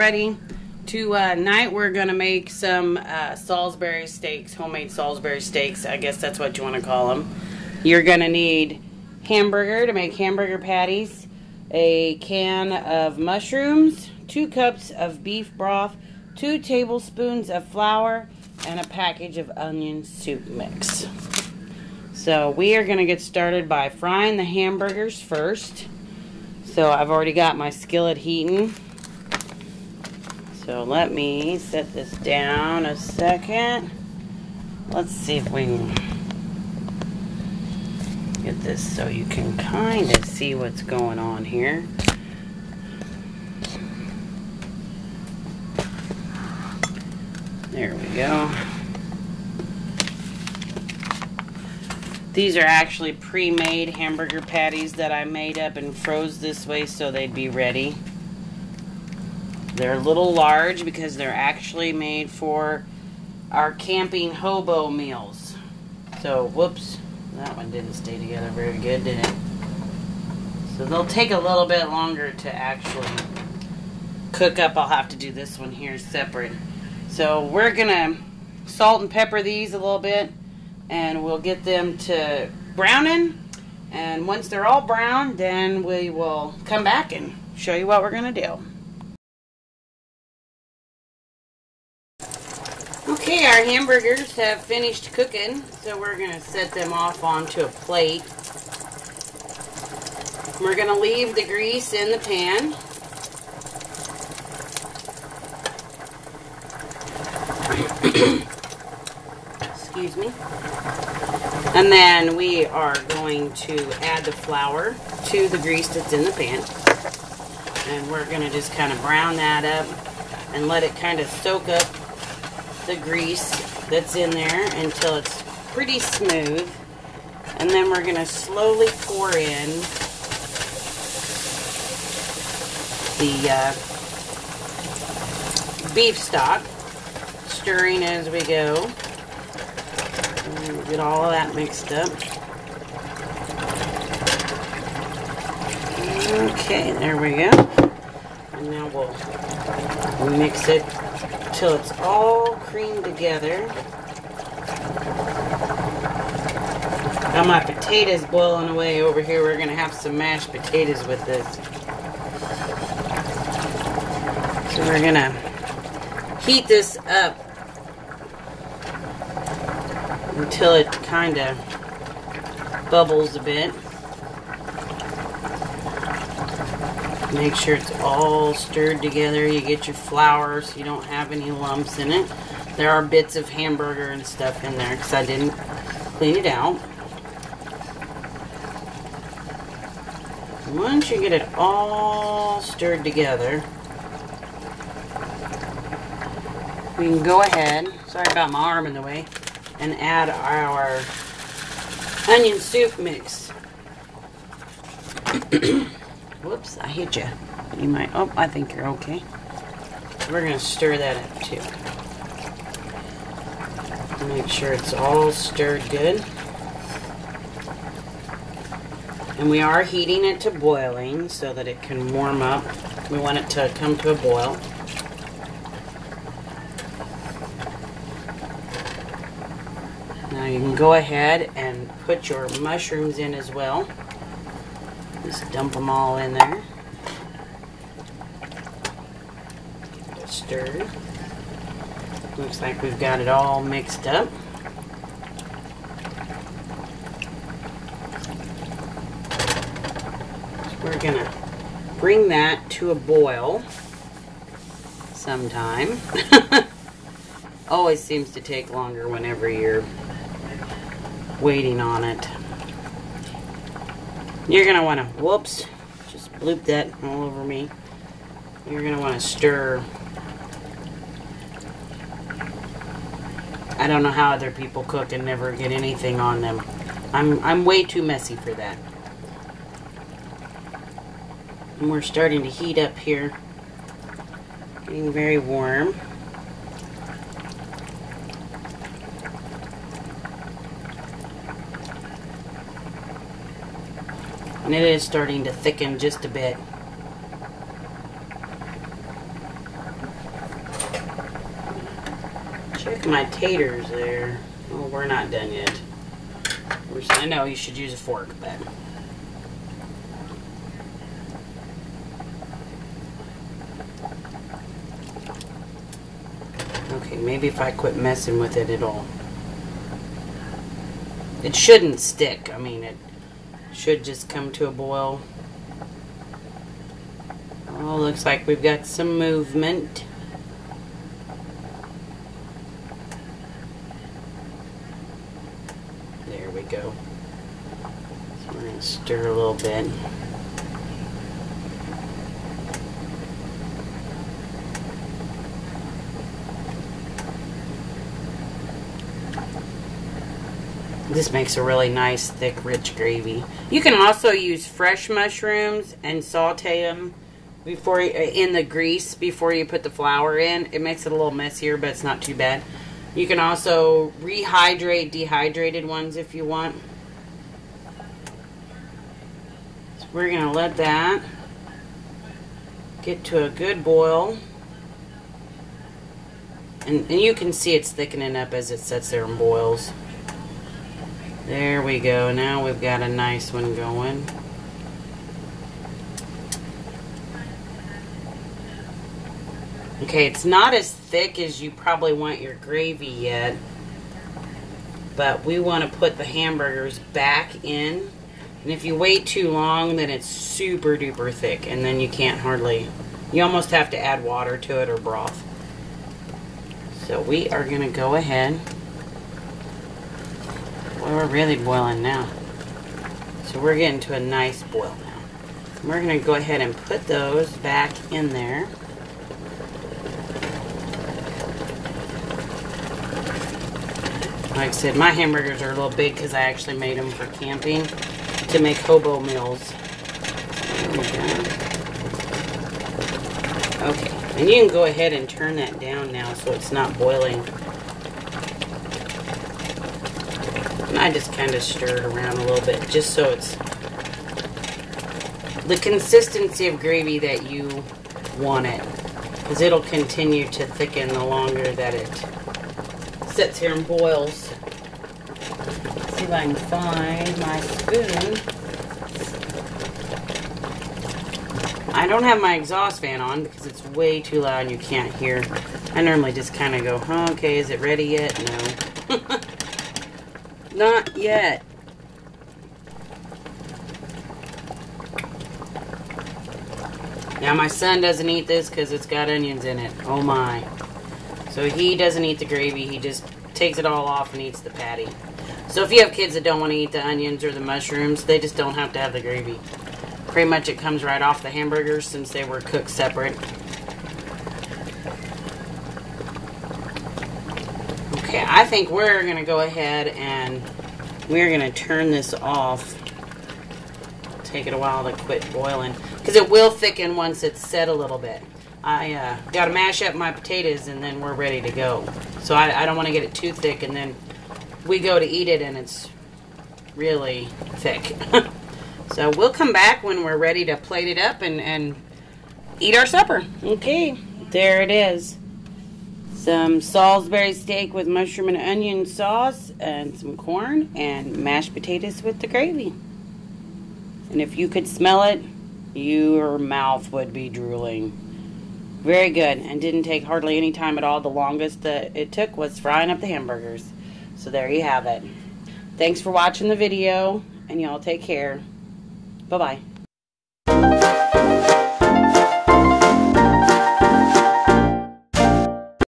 everybody. Tonight we're going to make some Salisbury steaks, homemade Salisbury steaks. I guess that's what you want to call them. You're going to need hamburger to make hamburger patties, a can of mushrooms, 2 cups of beef broth, 2 tablespoons of flour, and a package of onion soup mix. So we are going to get started by frying the hamburgers first. So I've already got my skillet heating. So let me set this down a second. Let's see if we can get this so you can kind of see what's going on here. There we go. These are actually pre-made hamburger patties that I made up and froze this way so they'd be ready. They're a little large because they're actually made for our camping hobo meals. So, whoops, that one didn't stay together very good, did it? So they'll take a little bit longer to actually cook up. I'll have to do this one here separate. So we're gonna salt and pepper these a little bit, and we'll get them to browning. And once they're all brown, then we will come back and show you what we're gonna do. Okay, our hamburgers have finished cooking, so we're going to set them off onto a plate. We're going to leave the grease in the pan. Excuse me. And then we are going to add the flour to the grease that's in the pan. And we're going to just kind of brown that up and let it kind of soak up the grease that's in there until it's pretty smooth. And then we're going to slowly pour in the beef stock, stirring as we go. And we'll get all of that mixed up. Okay, there we go. And now we'll mix it till it's all creamed together. Got my potatoes boiling away over here. We're going to have some mashed potatoes with this. So we're going to heat this up until it kind of bubbles a bit. Make sure it's all stirred together. You get your flour so you don't have any lumps in it. There are bits of hamburger and stuff in there because I didn't clean it out. Once you get it all stirred together, we can go ahead, sorry about my arm in the way, and add our onion soup mix. Whoops, I hit you. You might, oh, I think you're okay. We're going to stir that up too. Make sure it's all stirred good. And we are heating it to boiling so that it can warm up. We want it to come to a boil. Now you can go ahead and put your mushrooms in as well. Just dump them all in there. Stir. Looks like we've got it all mixed up. So we're gonna bring that to a boil sometime. Always seems to take longer whenever you're waiting on it. You're going to want to, whoops, just bloop that all over me. You're going to want to stir. I don't know how other people cook and never get anything on them. I'm way too messy for that. And we're starting to heat up here. Getting very warm. And it is starting to thicken just a bit. check my taters there. Oh, we're not done yet. I know you should use a fork, but... Okay, maybe if I quit messing with it, it shouldn't stick. I mean, it should just come to a boil. Oh, looks like we've got some movement. There we go. So we're going to stir a little bit. This makes a really nice, thick, rich gravy. You can also use fresh mushrooms and saute them before in the grease before you put the flour in. It makes it a little messier, but it's not too bad. You can also rehydrate dehydrated ones if you want. So we're going to let that get to a good boil. And you can see it's thickening up as it sits there and boils. There we go. Now we've got a nice one going. Okay, it's not as thick as you probably want your gravy yet, but we want to put the hamburgers back in. And if you wait too long, then it's super duper thick, and then you can't hardly, you almost have to add water to it or broth. So we are going to go ahead. Well, we're really boiling now. So we're getting to a nice boil now. We're going to go ahead and put those back in there. Like I said, my hamburgers are a little big because I actually made them for camping to make hobo meals. There we go. Okay, and you can go ahead and turn that down now so it's not boiling. And I just kind of stir it around a little bit just so it's the consistency of gravy that you want it. Because it'll continue to thicken the longer that it sits here and boils. Let's see if I can find my spoon. I don't have my exhaust fan on because it's way too loud and you can't hear. I normally just kind of go, huh, okay, is it ready yet? No. Not yet. Now my son doesn't eat this because it's got onions in it. Oh my. So he doesn't eat the gravy. He just takes it all off and eats the patty. So if you have kids that don't want to eat the onions or the mushrooms, they just don't have to have the gravy. Pretty much it comes right off the hamburgers since they were cooked separate. Okay, I think we're going to go ahead and we're going to turn this off. Take it a while to quit boiling. Because it will thicken once it's set a little bit. I got to mash up my potatoes and then we're ready to go. So I don't want to get it too thick and then we go to eat it and it's really thick. So we'll come back when we're ready to plate it up and eat our supper. Okay, there it is. Some Salisbury steak with mushroom and onion sauce and some corn and mashed potatoes with the gravy. And if you could smell it, your mouth would be drooling. Very good, and didn't take hardly any time at all. The longest that it took was frying up the hamburgers. So there you have it. Thanks for watching the video, and y'all take care. Bye-bye.